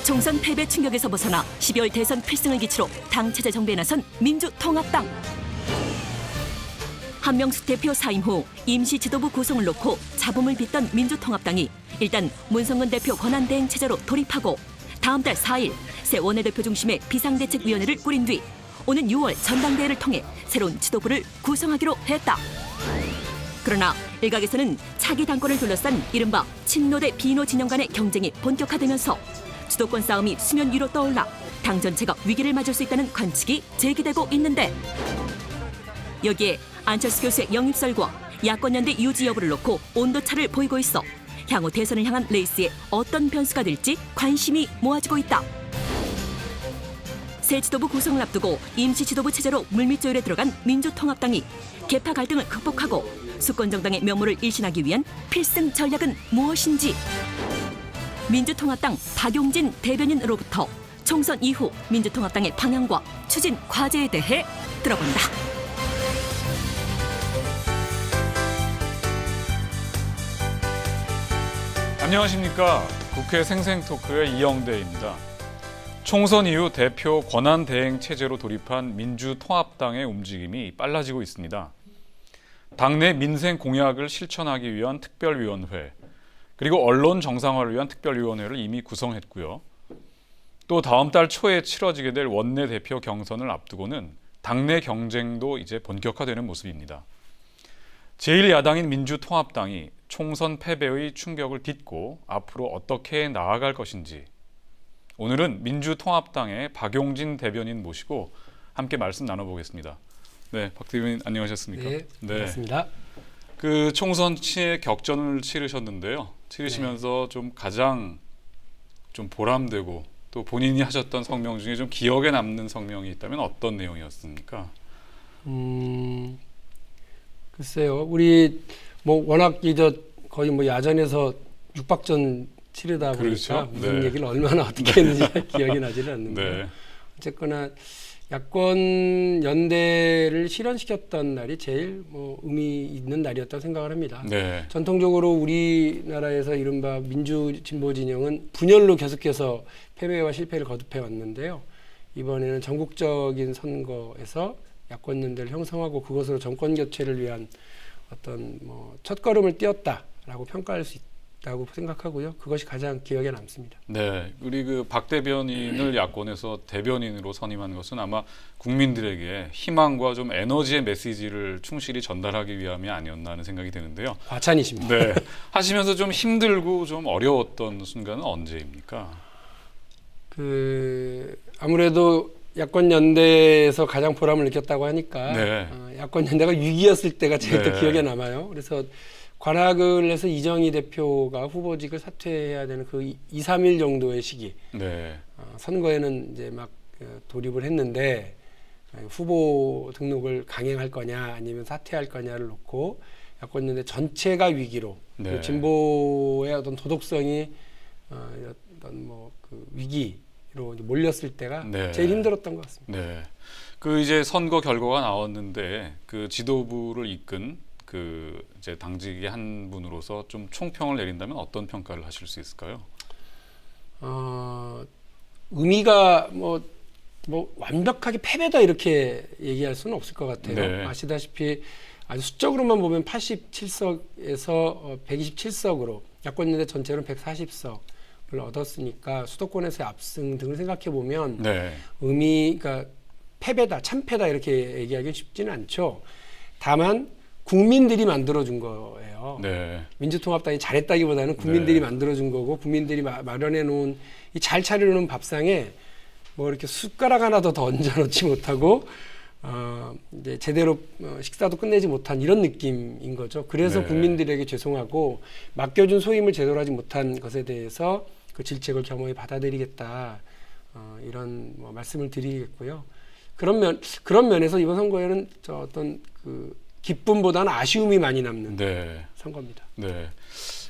총선 패배 충격에서 벗어나 12월 대선 필승을 기치로 당 체제 정비에 나선 민주통합당. 한명숙 대표 사임 후 임시 지도부 구성을 놓고 잡음을 빚던 민주통합당이 일단 문성근 대표 권한대행 체제로 돌입하고 다음 달 4일 새 원내대표 중심의 비상대책위원회를 꾸린 뒤 오는 6월 전당대회를 통해 새로운 지도부를 구성하기로 했다. 그러나 일각에서는 차기 당권을 둘러싼 이른바 친노 대 비노 진영 간의 경쟁이 본격화되면서 주도권 싸움이 수면 위로 떠올라 당 전체가 위기를 맞을 수 있다는 관측이 제기되고 있는데, 여기에 안철수 교수의 영입설과 야권연대 유지 여부를 놓고 온도차를 보이고 있어 향후 대선을 향한 레이스에 어떤 변수가 될지 관심이 모아지고 있다. 새 지도부 구성을 앞두고 임시 지도부 체제로 물밑조율에 들어간 민주통합당이 계파 갈등을 극복하고 수권정당의 면모를 일신하기 위한 필승 전략은 무엇인지, 민주통합당 박용진 대변인으로부터 총선 이후 민주통합당의 방향과 추진 과제에 대해 들어본다. 안녕하십니까. 국회 생생토크의 이영대입니다. 총선 이후 대표 권한대행 체제로 돌입한 민주통합당의 움직임이 빨라지고 있습니다. 당내 민생 공약을 실천하기 위한 특별위원회, 그리고 언론 정상화를 위한 특별위원회를 이미 구성했고요. 또 다음 달 초에 치러지게 될 원내대표 경선을 앞두고는 당내 경쟁도 이제 본격화되는 모습입니다. 제1야당인 민주통합당이 총선 패배의 충격을 딛고 앞으로 어떻게 나아갈 것인지, 오늘은 민주통합당의 박용진 대변인 모시고 함께 말씀 나눠보겠습니다. 네, 박 대변인 안녕하셨습니까? 네, 반갑습니다. 그 총선 치에 격전을 치르셨는데요. 치르시면서 좀 가장 좀 보람되고 또 본인이 하셨던 성명 중에 좀 기억에 남는 성명이 있다면 어떤 내용이었습니까? 글쎄요, 우리 뭐 워낙 이제 거의 뭐 야전에서 육박전 치르다 보니까 그렇죠. 무슨 네. 얘기를 얼마나 어떻게 했는지 기억이 나지는 않는데, 네. 어쨌거나 야권 연대를 실현시켰던 날이 제일 뭐 의미 있는 날이었다고 생각을 합니다. 네. 전통적으로 우리나라에서 이른바 민주 진보 진영은 분열로 계속해서 패배와 실패를 거듭해 왔는데요. 이번에는 전국적인 선거에서 야권 연대를 형성하고 그것으로 정권 교체를 위한 어떤 뭐 첫걸음을 띄었다라고 평가할 수 있다고 생각하고요. 그것이 가장 기억에 남습니다. 네, 우리 그 박 대변인을 야권에서 대변인으로 선임한 것은 아마 국민들에게 희망과 좀 에너지의 메시지를 충실히 전달하기 위함이 아니었나 하는 생각이 드는데요. 과찬이십니다. 네, 하시면서 좀 힘들고 좀 어려웠던 순간은 언제입니까? 아무래도 야권 연대에서 가장 보람을 느꼈다고 하니까 네. 야권 연대가 위기였을 때가 제일 네. 더 기억에 남아요. 그래서 관악을 해서 이정희 대표가 후보직을 사퇴해야 되는 그 2, 3일 정도의 시기, 네. 선거에는 이제 막 돌입을 했는데 후보 등록을 강행할 거냐 아니면 사퇴할 거냐를 놓고 야권 연대 전체가 위기로, 네. 그 진보의 어떤 도덕성이 어떤 뭐 그 위기로 몰렸을 때가 네. 제일 힘들었던 것 같습니다. 네. 그 이제 선거 결과가 나왔는데 그 지도부를 이끈 그 이제 당직의 한 분으로서 좀 총평을 내린다면 어떤 평가를 하실 수 있을까요? 의미가 뭐 완벽하게 패배다 이렇게 얘기할 수는 없을 것 같아요. 네. 아시다시피 아주 수적으로만 보면 87석에서 127석으로 야권연대 전체로는 140석을 얻었으니까 수도권에서의 압승 등을 생각해 보면 네. 의미가 패배다, 참패다 이렇게 얘기하기 쉽지는 않죠. 다만 국민들이 만들어준 거예요. 네. 민주통합당이 잘했다기보다는 국민들이 네. 만들어준 거고, 국민들이 마련해 놓은 이 잘 차려놓은 밥상에 뭐 이렇게 숟가락 하나 더 얹어놓지 못하고 이제 제대로 식사도 끝내지 못한 이런 느낌인 거죠. 그래서 네. 국민들에게 죄송하고 맡겨준 소임을 제대로 하지 못한 것에 대해서 그 질책을 겸허히 받아들이겠다, 이런 뭐 말씀을 드리겠고요. 그런 면에서 이번 선거에는 저 어떤 그 기쁨보다는 아쉬움이 많이 남는 네. 선거입니다. 네.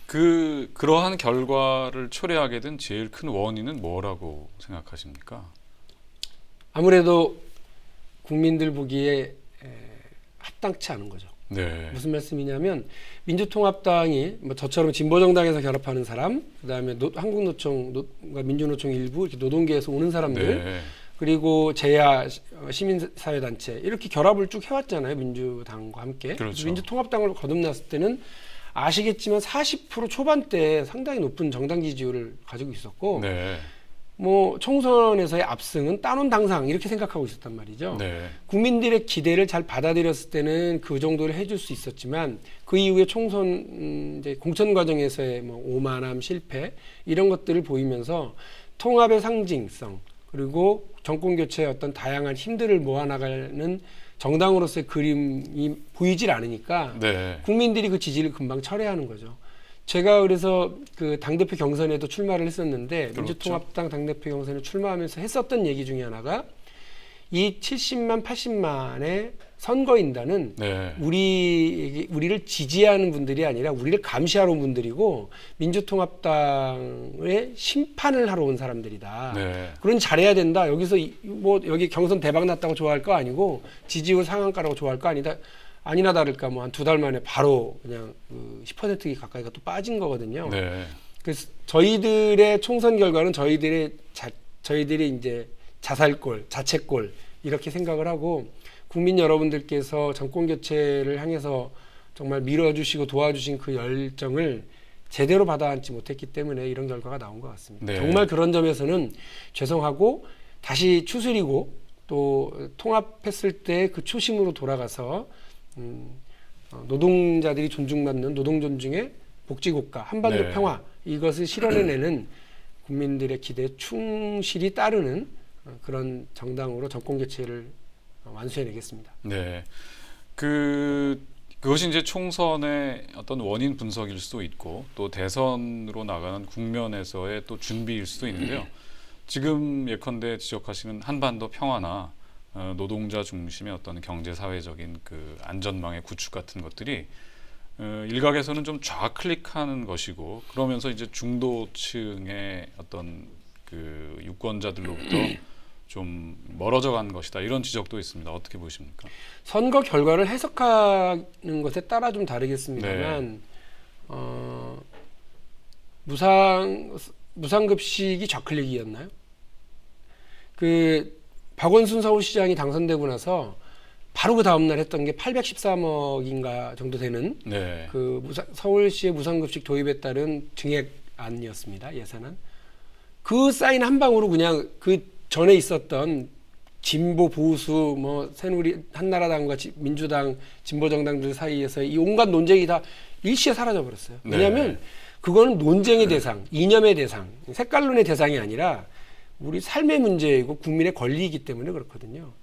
그러한 결과를 초래하게 된 제일 큰 원인은 뭐라고 생각하십니까? 아무래도 국민들 보기에 합당치 않은 거죠. 네. 무슨 말씀이냐면 민주통합당이 뭐 저처럼 진보정당에서 결합하는 사람, 그다음에 한국노총과 민주노총 일부 이렇게 노동계에서 오는 사람들, 네. 그리고 제야 시민사회단체 이렇게 결합을 쭉 해왔잖아요. 민주당과 함께. 그렇죠. 민주통합당을 거듭났을 때는 아시겠지만 40% 초반대 상당히 높은 정당 지지율을 가지고 있었고 네. 뭐 총선에서의 압승은 따놓은 당상 이렇게 생각하고 있었단 말이죠. 네. 국민들의 기대를 잘 받아들였을 때는 그 정도를 해줄 수 있었지만 그 이후에 총선 이제 공천 과정에서의 뭐 오만함, 실패 이런 것들을 보이면서 통합의 상징성 그리고 정권 교체의 어떤 다양한 힘들을 모아나가는 정당으로서의 그림이 보이질 않으니까 네. 국민들이 그 지지를 금방 철회하는 거죠. 제가 그래서 그 당대표 경선에도 출마를 했었는데 그렇죠. 민주통합당 당대표 경선에 출마하면서 했었던 얘기 중에 하나가 이 70만 80만의 선거인단은 네. 우리를 지지하는 분들이 아니라 우리를 감시하러 온 분들이고 민주통합당의 심판을 하러 온 사람들이다. 네. 그런 잘해야 된다. 여기서 뭐 여기 경선 대박 났다고 좋아할 거 아니고 지지율 상한가라고 좋아할 거 아니다. 아니나 다를까 뭐 한 2달 만에 바로 그냥 그 10% 가까이가 또 빠진 거거든요. 네. 그래서 저희들의 총선 결과는 저희들이 이제 자살골, 자책골 이렇게 생각을 하고 국민 여러분들께서 정권 교체를 향해서 정말 밀어주시고 도와주신 그 열정을 제대로 받아안지 못했기 때문에 이런 결과가 나온 것 같습니다. 네. 정말 그런 점에서는 죄송하고 다시 추스리고 또 통합했을 때 그 초심으로 돌아가서 노동자들이 존중받는 노동 존중의 복지국가, 한반도 네. 평화 이것을 실현해내는 국민들의 기대에 충실히 따르는 그런 정당으로 정권 교체를 완수해내겠습니다. 네. 그것이 이제 총선의 어떤 원인 분석일 수도 있고 또 대선으로 나가는 국면에서의 또 준비일 수도 있는데요. 지금 예컨대 지적하시는 한반도 평화나 노동자 중심의 어떤 경제 사회적인 그 안전망의 구축 같은 것들이 일각에서는 좀 좌클릭하는 것이고 그러면서 이제 중도층의 어떤 그 유권자들로부터 좀 멀어져 간 것이다 이런 지적도 있습니다. 어떻게 보십니까? 선거 결과를 해석하는 것에 따라 좀 다르겠습니다만 무상급식이 좌클릭이었나요? 그 박원순 서울시장이 당선되고 나서 바로 그 다음날 했던 게 813억인가 정도 되는 네. 그 서울시의 무상급식 도입에 따른 증액안이었습니다. 예산안. 그 사인 한 방으로 그냥 그 전에 있었던 진보 보수 뭐 새누리 한나라당과 민주당 진보 정당들 사이에서 이 온갖 논쟁이 다 일시에 사라져 버렸어요. 왜냐하면 네. 그거는 논쟁의 대상, 이념의 대상, 색깔론의 대상이 아니라 우리 삶의 문제이고 국민의 권리이기 때문에 그렇거든요.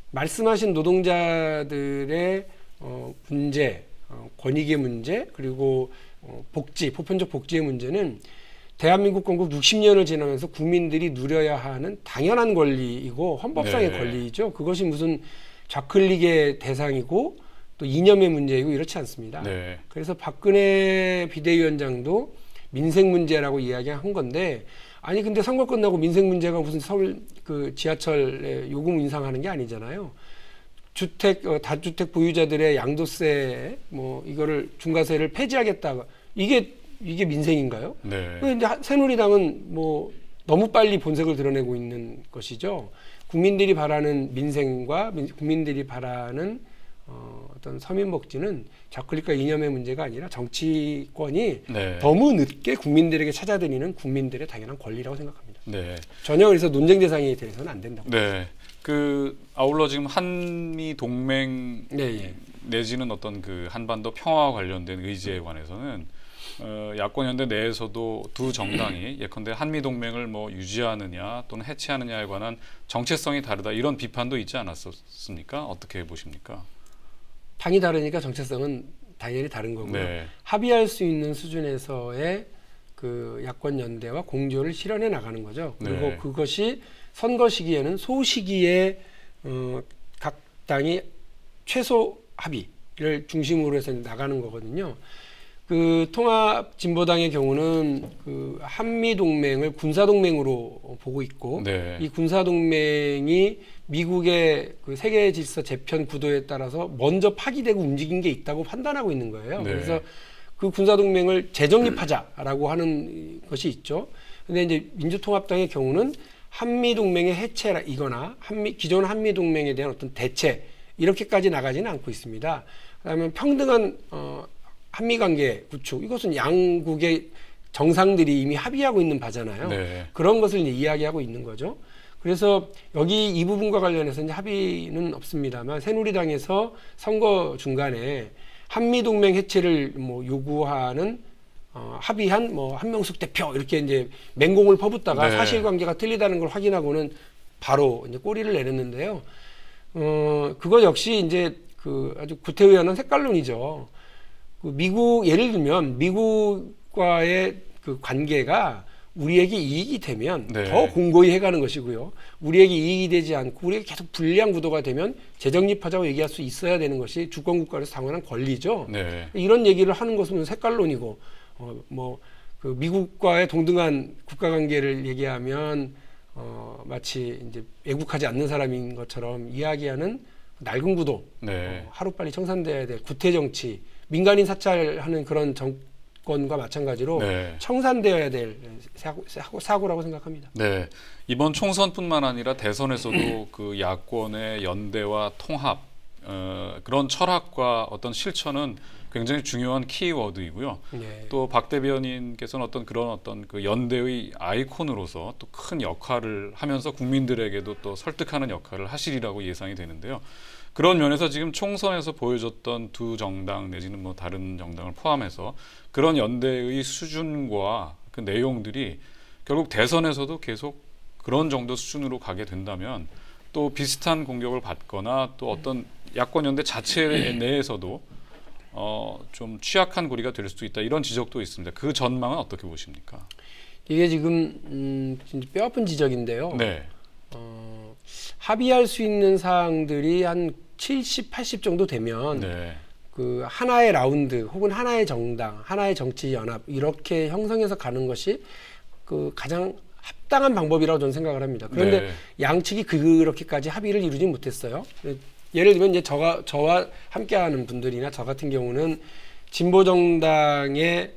말씀하신 노동자들의 문제, 권익의 문제 그리고 복지, 보편적 복지의 문제는 대한민국 건국 60년을 지나면서 국민들이 누려야 하는 당연한 권리이고 헌법상의 네. 권리이죠. 그것이 무슨 좌클릭의 대상이고 또 이념의 문제이고 이렇지 않습니다. 네. 그래서 박근혜 비대위원장도 민생 문제라고 이야기한 건데 아니 근데 선거 끝나고 민생 문제가 무슨 서울 그 지하철에 요금 인상하는 게 아니잖아요. 다주택 보유자들의 양도세 뭐 이거를 중과세를 폐지하겠다. 이게 민생인가요? 네. 근데 새누리당은 뭐 너무 빨리 본색을 드러내고 있는 것이죠. 국민들이 바라는 민생과 국민들이 바라는 어떤 서민 복지는 좌클릭과 이념의 문제가 아니라 정치권이 네. 너무 늦게 국민들에게 찾아드리는 국민들의 당연한 권리라고 생각합니다. 네. 전혀 그래서 논쟁 대상이 돼서는 안 된다고. 네. 그 아울러 지금 한미 동맹 네. 내지는 어떤 그 한반도 평화와 관련된 의지에 관해서는 야권 연대 내에서도 두 정당이 예컨대 한미 동맹을 뭐 유지하느냐 또는 해체하느냐에 관한 정체성이 다르다 이런 비판도 있지 않았었습니까? 어떻게 보십니까? 당이 다르니까 정체성은 당연히 다른 거고요. 네. 합의할 수 있는 수준에서의 그 야권 연대와 공조를 실현해 나가는 거죠. 그리고 네. 그것이 선거 시기에는 소시기에 각 당이 최소 합의를 중심으로 해서 나가는 거거든요. 그 통합 진보당의 경우는 그 한미 동맹을 군사 동맹으로 보고 있고 네. 이 군사 동맹이 미국의 그 세계 질서 재편 구도에 따라서 먼저 파기되고 움직인 게 있다고 판단하고 있는 거예요. 네. 그래서 그 군사동맹을 재정립하자라고 하는 것이 있죠. 근데 이제 민주통합당의 경우는 한미동맹의 해체이거나 기존 한미동맹에 대한 어떤 대체 이렇게까지 나가지는 않고 있습니다. 그다음에 평등한 한미관계 구축, 이것은 양국의 정상들이 이미 합의하고 있는 바잖아요. 네. 그런 것을 이제 이야기하고 있는 거죠. 그래서 여기 이 부분과 관련해서 이제 합의는 없습니다만 새누리당에서 선거 중간에 한미동맹 해체를 뭐 요구하는 합의한 뭐 한명숙 대표 이렇게 이제 맹공을 퍼붓다가 네. 사실관계가 틀리다는 걸 확인하고는 바로 이제 꼬리를 내렸는데요. 그거 역시 이제 그 아주 구태의연한 색깔론이죠. 그 미국 예를 들면 미국과의 그 관계가 우리에게 이익이 되면 네. 더 공고히 해가는 것이고요. 우리에게 이익이 되지 않고 우리에게 계속 불리한 구도가 되면 재정립하자고 얘기할 수 있어야 되는 것이 주권국가로서 당연한 권리죠. 네. 이런 얘기를 하는 것은 색깔론이고 그 미국과의 동등한 국가관계를 얘기하면 마치 이제 애국하지 않는 사람인 것처럼 이야기하는 낡은 구도, 네. 하루빨리 청산돼야 될 구태정치, 민간인 사찰하는 그런 정권과 마찬가지로 네. 청산되어야 될 사고라고 생각합니다. 네. 이번 총선뿐만 아니라 대선에서도 그 야권의 연대와 통합 그런 철학과 어떤 실천은 굉장히 중요한 키워드이고요. 네. 또 박 대변인께서는 그런 그 연대의 아이콘으로서 또 큰 역할을 하면서 국민들에게도 또 설득하는 역할을 하시리라고 예상이 되는데요. 그런 면에서 지금 총선에서 보여줬던 두 정당 내지는 뭐 다른 정당을 포함해서 그런 연대의 수준과 그 내용들이 결국 대선에서도 계속 그런 정도 수준으로 가게 된다면 또 비슷한 공격을 받거나 또 어떤 야권 연대 자체 내에서도 좀 취약한 고리가 될 수도 있다, 이런 지적도 있습니다. 그 전망은 어떻게 보십니까? 이게 지금 진짜 뼈아픈 지적인데요. 네. 합의할 수 있는 사항들이 한 70, 80 정도 되면 네. 그 하나의 라운드 혹은 하나의 정당, 하나의 정치 연합 이렇게 형성해서 가는 것이 그 가장 합당한 방법이라고 저는 생각을 합니다. 그런데 네. 양측이 그렇게까지 합의를 이루지 못했어요. 예를 들면 이제 저와 함께하는 분들이나 저 같은 경우는 진보 정당의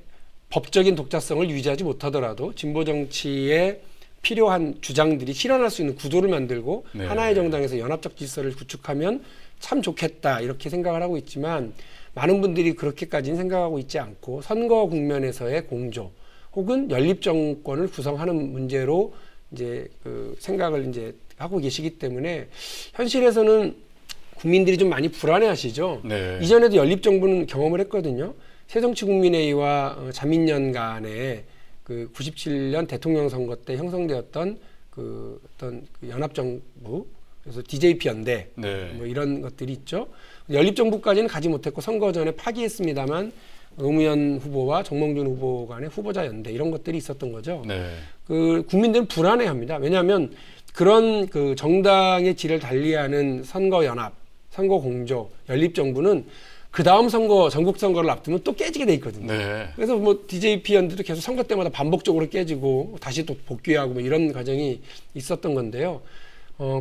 법적인 독자성을 유지하지 못하더라도 진보 정치에 필요한 주장들이 실현할 수 있는 구도를 만들고 네. 하나의 정당에서 연합적 질서를 구축하면 참 좋겠다 이렇게 생각을 하고 있지만 많은 분들이 그렇게까지는 생각하고 있지 않고 선거 국면에서의 공조 혹은 연립 정권을 구성하는 문제로 이제 그 생각을 이제 하고 계시기 때문에 현실에서는 국민들이 좀 많이 불안해하시죠. 네. 이전에도 연립 정부는 경험을 했거든요. 새정치국민회의와 자민련 간에 그 97년 대통령 선거 때 형성되었던 그 어떤 그 연합정부, 그래서 DJP 연대 네. 뭐 이런 것들이 있죠. 연립정부까지는 가지 못했고 선거 전에 파기했습니다만 노무현 후보와 정몽준 후보 간의 후보자 연대 이런 것들이 있었던 거죠. 네. 그 국민들은 불안해합니다. 왜냐하면 그런 그 정당의 질을 달리하는 선거 연합, 선거 공조, 연립 정부는 그 다음 선거, 전국 선거를 앞두면 또 깨지게 돼 있거든요. 네. 그래서 뭐 DJP 연대도 계속 선거 때마다 반복적으로 깨지고 다시 또 복귀하고 뭐 이런 과정이 있었던 건데요.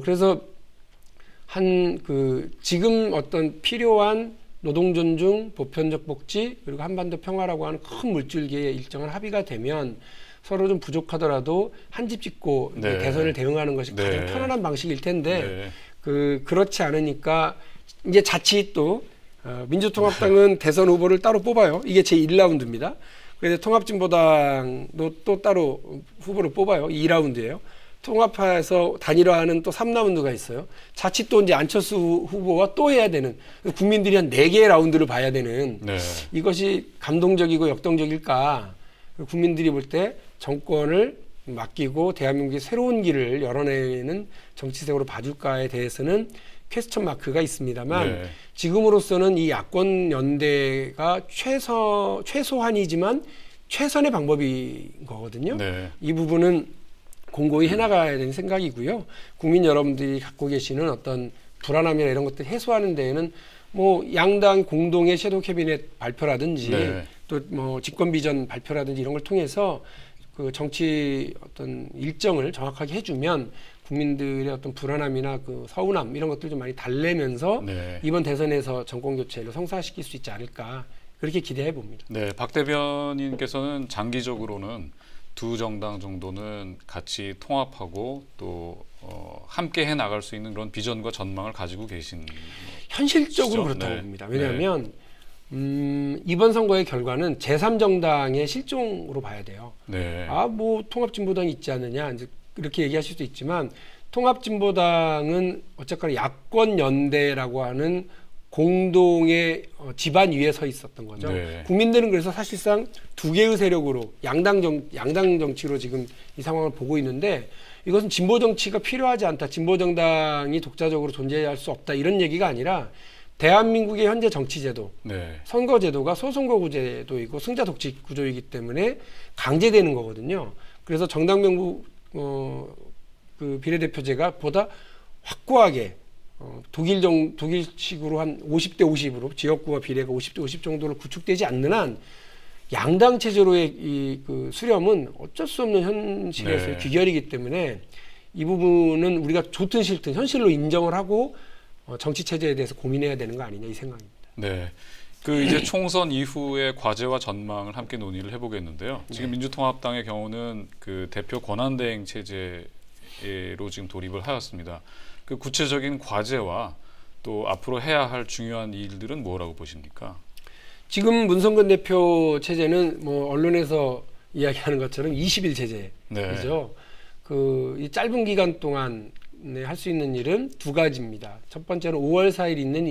그래서 지금 어떤 필요한 노동 존중, 보편적 복지, 그리고 한반도 평화라고 하는 큰 물줄기에 일정한 합의가 되면 서로 좀 부족하더라도 한 집 짓고 네. 대선을 대응하는 것이 가장 네. 편안한 방식일 텐데 네. 그렇지 않으니까 이제 자칫 또 민주통합당은 대선 후보를 따로 뽑아요. 이게 제 1라운드입니다. 그래서 통합진보당도 또 따로 후보를 뽑아요. 2라운드예요. 통합해서 단일화하는 또 3라운드가 있어요. 자칫 또 이제 안철수 후보와 또 해야 되는, 국민들이 한 4개의 라운드를 봐야 되는, 네. 이것이 감동적이고 역동적일까? 국민들이 볼 때 정권을 맡기고 대한민국의 새로운 길을 열어내는 정치색으로 봐줄까에 대해서는 퀘스천 마크가 있습니다만 네. 지금으로서는 이 야권 연대가 최소한이지만 최선의 방법인 거거든요. 네. 이 부분은 공고히 해나가야 되는 생각이고요. 국민 여러분들이 갖고 계시는 어떤 불안함이나 이런 것들 해소하는 데에는 뭐 양당 공동의 섀도우 캐비넷 발표라든지 네. 또 뭐 집권 비전 발표라든지 이런 걸 통해서 그 정치 어떤 일정을 정확하게 해주면 국민들의 어떤 불안함이나 그 서운함 이런 것들 좀 많이 달래면서 네. 이번 대선에서 정권 교체를 성사시킬 수 있지 않을까 그렇게 기대해 봅니다. 네, 박 대변인께서는 장기적으로는 두 정당 정도는 같이 통합하고 또 함께 해 나갈 수 있는 그런 비전과 전망을 가지고 계신 현실적으로 그렇죠? 그렇다고 네. 봅니다. 왜냐하면 이번 선거의 결과는 제3정당의 실종으로 봐야 돼요. 네. 뭐 통합진보당이 있지 않느냐 이제 이렇게 얘기하실 수도 있지만 통합진보당은 어쨌거나 야권연대라고 하는 공동의 지반 위에 서 있었던 거죠. 네. 국민들은 그래서 사실상 두 개의 세력으로 양당 정치로 지금 이 상황을 보고 있는데 이것은 진보 정치가 필요하지 않다. 진보 정당이 독자적으로 존재할 수 없다. 이런 얘기가 아니라 대한민국의 현재 정치제도, 네. 선거제도가 소선거 구제도이고 승자 독식 구조이기 때문에 강제되는 거거든요. 그래서 정당 명부 그 비례대표제가 보다 확고하게 독일식으로 한 50대 50으로 지역구와 비례가 50대 50 정도로 구축되지 않는 한 양당 체제로의 그 수렴은 어쩔 수 없는 현실에서의 네. 귀결이기 때문에 이 부분은 우리가 좋든 싫든 현실로 인정을 하고 정치 체제에 대해서 고민해야 되는 거 아니냐 이 생각입니다. 네. 그 이제 총선 이후의 과제와 전망을 함께 논의를 해보겠는데요. 지금 민주통합당의 경우는 그 대표 권한대행 체제로 지금 돌입을 하였습니다. 그 구체적인 과제와 또 앞으로 해야 할 중요한 일들은 뭐라고 보십니까? 지금 문성근 대표 체제는 뭐 언론에서 이야기하는 것처럼 20일 체제이죠. 네. 이 짧은 기간 동안 할 수 있는 일은 두 가지입니다. 첫 번째는 5월 4일 있는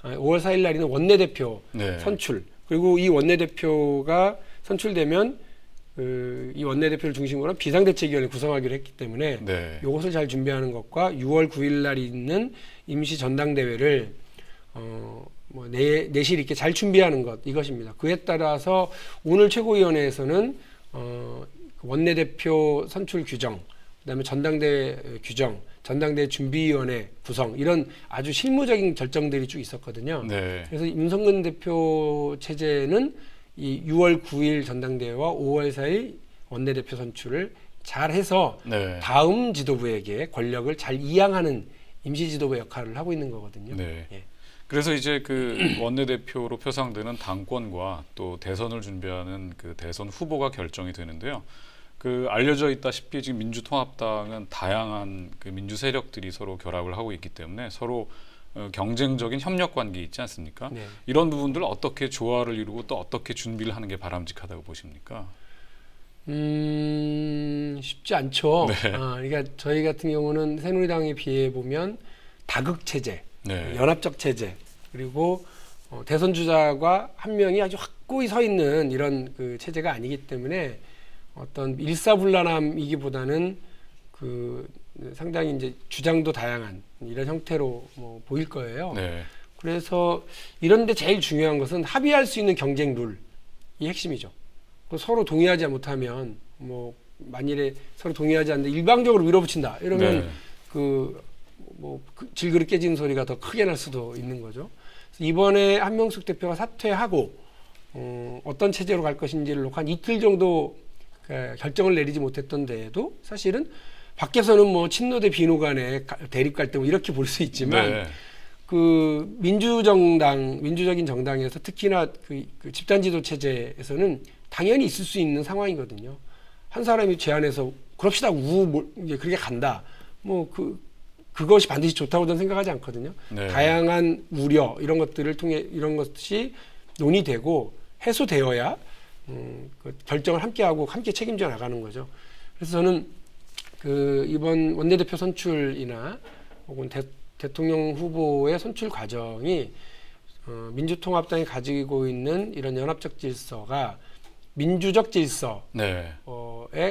5월 4일 날 있는 원내대표 네. 선출. 그리고 이 원내대표가 선출되면 이 원내대표를 중심으로 한 비상대책위원회 구성하기로 했기 때문에 네. 이것을 잘 준비하는 것과 6월 9일 날 있는 임시 전당대회를 내실 있게 잘 준비하는 것 이것입니다. 그에 따라서 오늘 최고위원회에서는 원내대표 선출 규정, 그다음에 전당대회 규정, 전당대회 준비위원회 구성 이런 아주 실무적인 결정들이 쭉 있었거든요. 네. 그래서 윤석근 대표 체제는 이 6월 9일 전당대회와 5월 4일 원내대표 선출을 잘 해서 네. 다음 지도부에게 권력을 잘 이양하는 임시지도부 역할을 하고 있는 거거든요. 네. 예. 그래서 이제 그 원내대표로 표상되는 당권과 또 대선을 준비하는 그 대선 후보가 결정이 되는데요. 그 알려져 있다시피 지금 민주통합당은 다양한 그 민주 세력들이 서로 결합을 하고 있기 때문에 서로 경쟁적인 협력 관계 있지 않습니까? 네. 이런 부분들을 어떻게 조화를 이루고 또 어떻게 준비를 하는 게 바람직하다고 보십니까? 쉽지 않죠. 네. 그러니까 저희 같은 경우는 새누리당에 비해 보면 다극 체제, 네. 연합적 체제, 그리고 대선 주자가 한 명이 아주 확고히 서 있는 이런 그 체제가 아니기 때문에 어떤 일사불란함이기보다는 그 상당히 이제 주장도 다양한 이런 형태로 보일 거예요. 네. 그래서 이런데 제일 중요한 것은 합의할 수 있는 경쟁 룰이 핵심이죠. 서로 동의하지 못하면 만일에 서로 동의하지 않는데 일방적으로 밀어붙인다 이러면 네. 질그릇 깨지는 소리가 더 크게 날 수도 있는 거죠. 그래서 이번에 한명숙 대표가 사퇴하고 어떤 체제로 갈 것인지를 놓고 한 이틀 정도 결정을 내리지 못했던 데에도 사실은 밖에서는 친노 대 비노 간의 대립 갈등 이렇게 볼 수 있지만 네. 그 민주적인 정당에서 특히나 그 집단지도 체제에서는 당연히 있을 수 있는 상황이거든요. 한 사람이 제안해서 그럽시다 이제 그렇게 간다. 그것이 반드시 좋다고 저는 생각하지 않거든요. 네. 다양한 우려 이런 것들을 통해 이런 것이 논의되고 해소되어야 그 결정을 함께하고 함께 책임져 나가는 거죠. 그래서 저는 그 이번 원내대표 선출이나 혹은 대통령 후보의 선출 과정이 민주통합당이 가지고 있는 이런 연합적 질서가 민주적 질서에 네.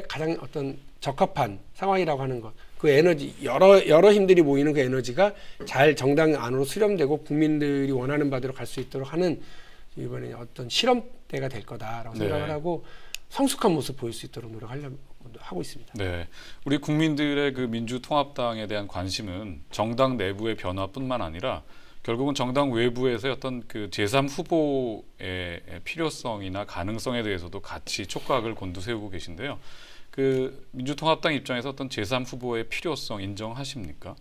가장 어떤 적합한 상황이라고 하는 것. 그 에너지 여러 힘들이 모이는 그 에너지가 잘 정당 안으로 수렴되고 국민들이 원하는 바대로 갈 수 있도록 하는 이번에 어떤 실험대가 될 거다라고 네. 생각을 하고 성숙한 모습 보일 수 있도록 노력하려고 하고 있습니다. 네, 우리 국민들의 그 민주통합당에 대한 관심은 정당 내부의 변화뿐만 아니라 결국은 정당 외부에서의 어떤 그 제3 후보의 필요성이나 가능성에 대해서도 같이 촉각을 곤두세우고 계신데요. 그 민주통합당 입장에서 어떤 제3 후보의 필요성 인정하십니까?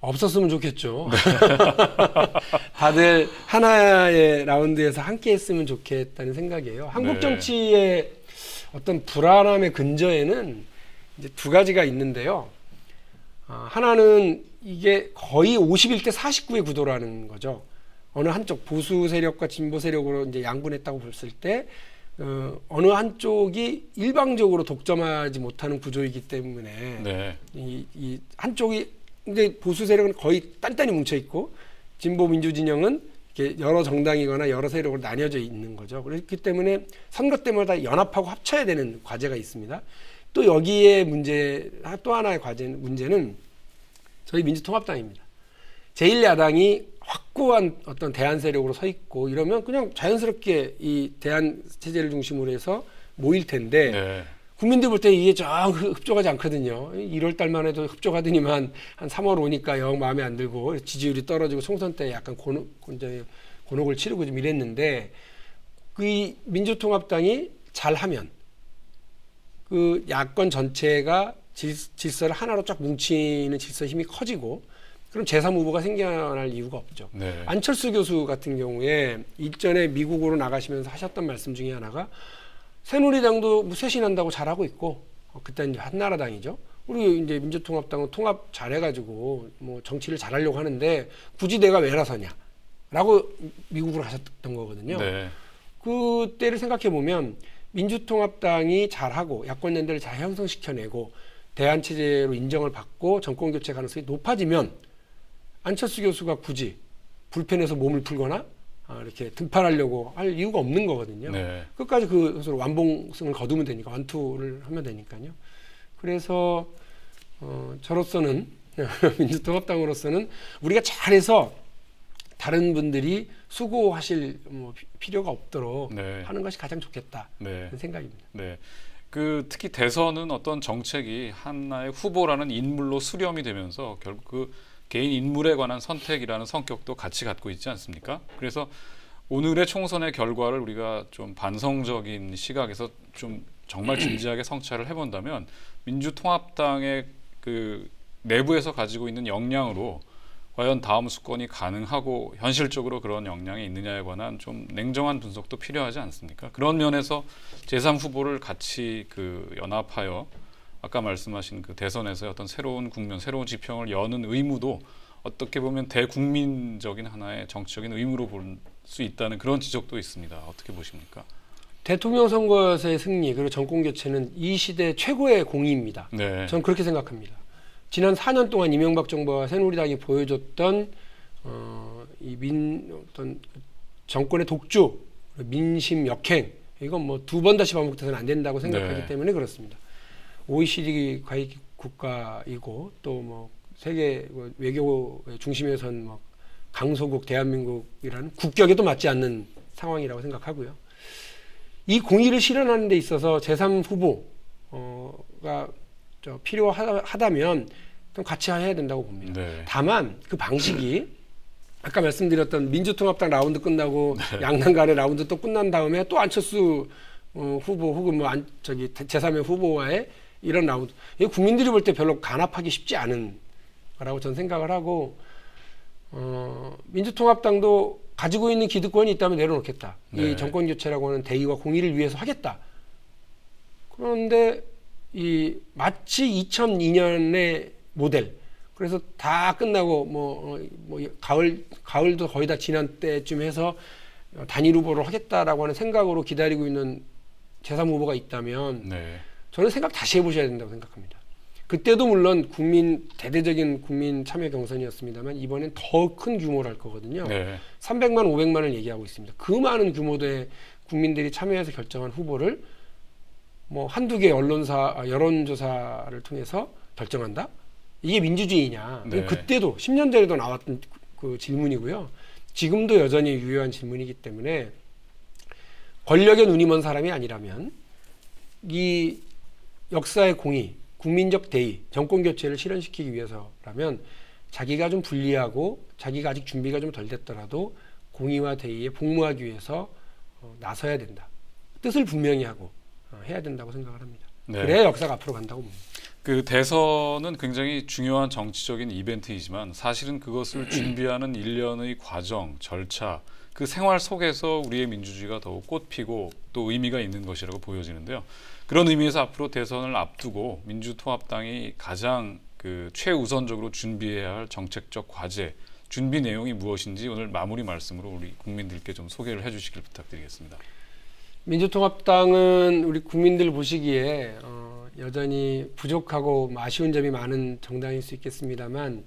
없었으면 좋겠죠. 다들 하나의 라운드에서 함께 했으면 좋겠다는 생각이에요. 한국 네. 정치의 어떤 불안함의 근저에는 이제 두 가지가 있는데요. 하나는 이게 거의 51대 49의 구도라는 거죠. 어느 한쪽 보수 세력과 진보 세력으로 이제 양분했다고 봤을 때 어느 한쪽이 일방적으로 독점하지 못하는 구조이기 때문에 네. 이 한쪽이 근데 보수 세력은 거의 단단히 뭉쳐 있고 진보 민주 진영은 이렇게 여러 정당이거나 여러 세력으로 나뉘어져 있는 거죠. 그렇기 때문에 선거 때마다 연합하고 합쳐야 되는 과제가 있습니다. 또 여기에 또 하나의 문제는 저희 민주통합당입니다. 제1야당이 확고한 어떤 대안 세력으로 서 있고 이러면 그냥 자연스럽게 이 대안 체제를 중심으로 해서 모일 텐데 네. 국민들 볼 때 이게 좀 흡족하지 않거든요. 1월 달만 해도 흡족하더니만 한 3월 오니까 영 마음에 안 들고 지지율이 떨어지고 총선 때 약간 곤혹을 치르고 좀 이랬는데 그 민주통합당이 잘하면 그 야권 전체가 질서를 하나로 쫙 뭉치는 질서 힘이 커지고 그럼 제3 후보가 생겨날 이유가 없죠. 네. 안철수 교수 같은 경우에 일전에 미국으로 나가시면서 하셨던 말씀 중에 하나가 새누리당도 뭐 쇄신한다고 잘하고 있고 그때 이제 한나라당이죠. 우리 이제 민주통합당은 통합 잘해가지고 뭐 정치를 잘하려고 하는데 굳이 내가 왜 나서냐라고 미국으로 가셨던 거거든요. 네. 그때를 생각해 보면 민주통합당이 잘하고 야권 연대를 잘 형성시켜내고 대안 체제로 인정을 받고 정권 교체 가능성이 높아지면 안철수 교수가 굳이 불펜에서 몸을 풀거나 이렇게 등판하려고 할 이유가 없는 거거든요. 네. 끝까지 그것으로 완봉승을 거두면 되니까 완투를 하면 되니까요. 그래서 저로서는 민주통합당으로서는 우리가 잘해서 다른 분들이 수고하실 필요가 없도록 네. 하는 것이 가장 좋겠다 네. 는 생각입니다. 네. 그 특히 대선은 어떤 정책이 하나의 후보라는 인물로 수렴이 되면서 결국 그 개인 인물에 관한 선택이라는 성격도 같이 갖고 있지 않습니까? 그래서 오늘의 총선의 결과를 우리가 좀 반성적인 시각에서 좀 정말 진지하게 성찰을 해본다면 민주통합당의 그 내부에서 가지고 있는 역량으로 과연 다음 수권이 가능하고 현실적으로 그런 역량이 있느냐에 관한 좀 냉정한 분석도 필요하지 않습니까? 그런 면에서 제3 후보를 같이 그 연합하여 아까 말씀하신 그 대선에서의 어떤 새로운 국면, 새로운 지평을 여는 의무도 어떻게 보면 대국민적인 하나의 정치적인 의무로 볼 수 있다는 그런 지적도 있습니다. 어떻게 보십니까? 대통령 선거에서의 승리 그리고 정권 교체는 이 시대 최고의 공의입니다. 네. 저는 그렇게 생각합니다. 지난 4년 동안 이명박 정부와 새누리당이 보여줬던 어떤 정권의 독주, 민심 역행 이건 뭐 두 번 다시 반복돼서는 안 된다고 생각하기 네. 때문에 그렇습니다. OECD 가입 국가이고 또 뭐 세계 외교의 중심에 선 뭐 강소국 대한민국이라는 국격에도 맞지 않는 상황이라고 생각하고요. 이 공의를 실현하는 데 있어서 제3 후보가 필요하다면 좀 같이 해야 된다고 봅니다. 네. 다만 그 방식이 아까 말씀드렸던 민주통합당 라운드 끝나고 네. 양당 간의 라운드 또 끝난 다음에 또 안철수 후보 혹은 뭐 제3의 후보와의 이런 라운드 국민들이 볼 때 별로 간합하기 쉽지 않은 거라고 저는 생각을 하고 민주통합당도 가지고 있는 기득권이 있다면 내려놓겠다. 네. 이 정권 교체라고 하는 대의와 공의를 위해서 하겠다. 그런데 마치 2002년의 모델. 그래서 다 끝나고 뭐 가을도 거의 다 지난 때쯤 해서 단일 후보를 하겠다라고 하는 생각으로 기다리고 있는 제3 후보가 있다면 네. 저는 생각 다시 해보셔야 된다고 생각합니다. 그때도 물론 대대적인 국민 참여 경선이었습니다만 이번엔 더 큰 규모로 할 거거든요. 네. 300만, 500만을 얘기하고 있습니다. 그 많은 규모의 국민들이 참여해서 결정한 후보를 뭐 한두 개 여론조사를 통해서 결정한다? 이게 민주주의냐? 네. 그때도 10년 전에도 나왔던 그 질문이고요. 지금도 여전히 유효한 질문이기 때문에 권력에 눈이 먼 사람이 아니라면 이 역사의 공의, 국민적 대의, 정권 교체를 실현시키기 위해서라면 자기가 좀 불리하고 자기가 아직 준비가 좀 덜 됐더라도 공의와 대의에 복무하기 위해서 나서야 된다. 뜻을 분명히 하고 해야 된다고 생각을 합니다. 네. 그래야 역사가 앞으로 간다고 봅니다. 그 대선은 굉장히 중요한 정치적인 이벤트이지만 사실은 그것을 준비하는 일련의 과정, 절차, 그 생활 속에서 우리의 민주주의가 더욱 꽃피고 또 의미가 있는 것이라고 보여지는데요. 그런 의미에서 앞으로 대선을 앞두고 민주통합당이 가장 그 최우선적으로 준비해야 할 정책적 과제, 준비 내용이 무엇인지 오늘 마무리 말씀으로 우리 국민들께 좀 소개를 해주시길 부탁드리겠습니다. 민주통합당은 우리 국민들 보시기에 여전히 부족하고 아쉬운 점이 많은 정당일 수 있겠습니다만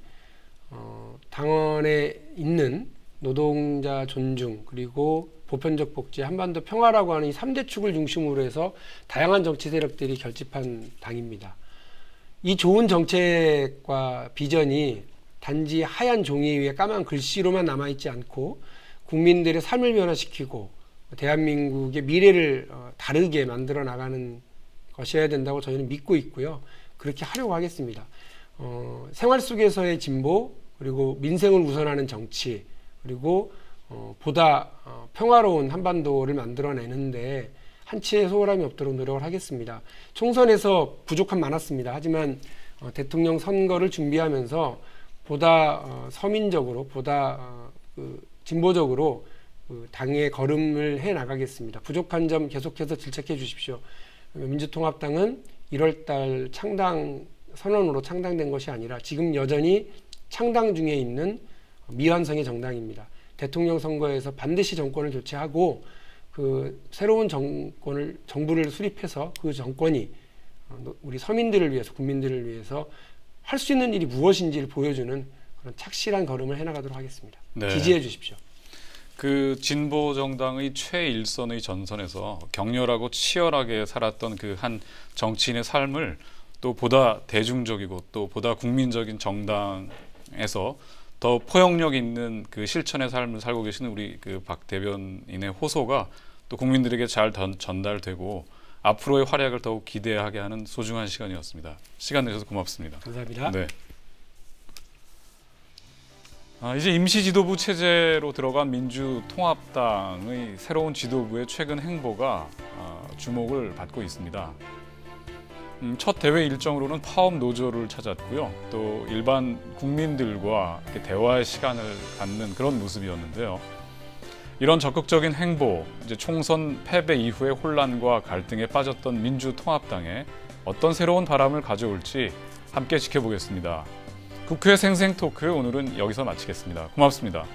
당원에 있는 노동자 존중 그리고 보편적 복지, 한반도 평화라고 하는 이 3대 축을 중심으로 해서 다양한 정치 세력들이 결집한 당입니다. 이 좋은 정책과 비전이 단지 하얀 종이 위에 까만 글씨로만 남아있지 않고 국민들의 삶을 변화시키고 대한민국의 미래를 다르게 만들어 나가는 것이어야 된다고 저희는 믿고 있고요. 그렇게 하려고 하겠습니다. 생활 속에서의 진보, 그리고 민생을 우선하는 정치, 그리고 보다 평화로운 한반도를 만들어내는데 한치의 소홀함이 없도록 노력을 하겠습니다. 총선에서 부족함 많았습니다. 하지만 대통령 선거를 준비하면서 보다 서민적으로, 보다 진보적으로 당의 걸음을 해나가겠습니다. 부족한 점 계속해서 질책해 주십시오. 민주통합당은 1월달 창당 선언으로 창당된 것이 아니라 지금 여전히 창당 중에 있는 미완성의 정당입니다. 대통령 선거에서 반드시 정권을 교체하고 그 새로운 정부를 수립해서 그 정권이 우리 서민들을 위해서, 국민들을 위해서 할 수 있는 일이 무엇인지를 보여주는 그런 착실한 걸음을 해나가도록 하겠습니다. 네. 지지해 주십시오. 그 진보 정당의 최일선의 전선에서 격렬하고 치열하게 살았던 그 한 정치인의 삶을 또 보다 대중적이고 또 보다 국민적인 정당에서 더 포용력 있는 그 실천의 삶을 살고 계시는 우리 그 박 대변인의 호소가 또 국민들에게 잘 전달되고 앞으로의 활약을 더욱 기대하게 하는 소중한 시간이었습니다. 시간 내셔서 고맙습니다. 감사합니다. 네. 이제 임시지도부 체제로 들어간 민주통합당의 새로운 지도부의 최근 행보가 주목을 받고 있습니다. 첫 대회 일정으로는 파업 노조를 찾았고요. 또 일반 국민들과 이렇게 대화의 시간을 갖는 그런 모습이었는데요. 이런 적극적인 행보, 이제 총선 패배 이후의 혼란과 갈등에 빠졌던 민주통합당에 어떤 새로운 바람을 가져올지 함께 지켜보겠습니다. 국회 생생토크 오늘은 여기서 마치겠습니다. 고맙습니다.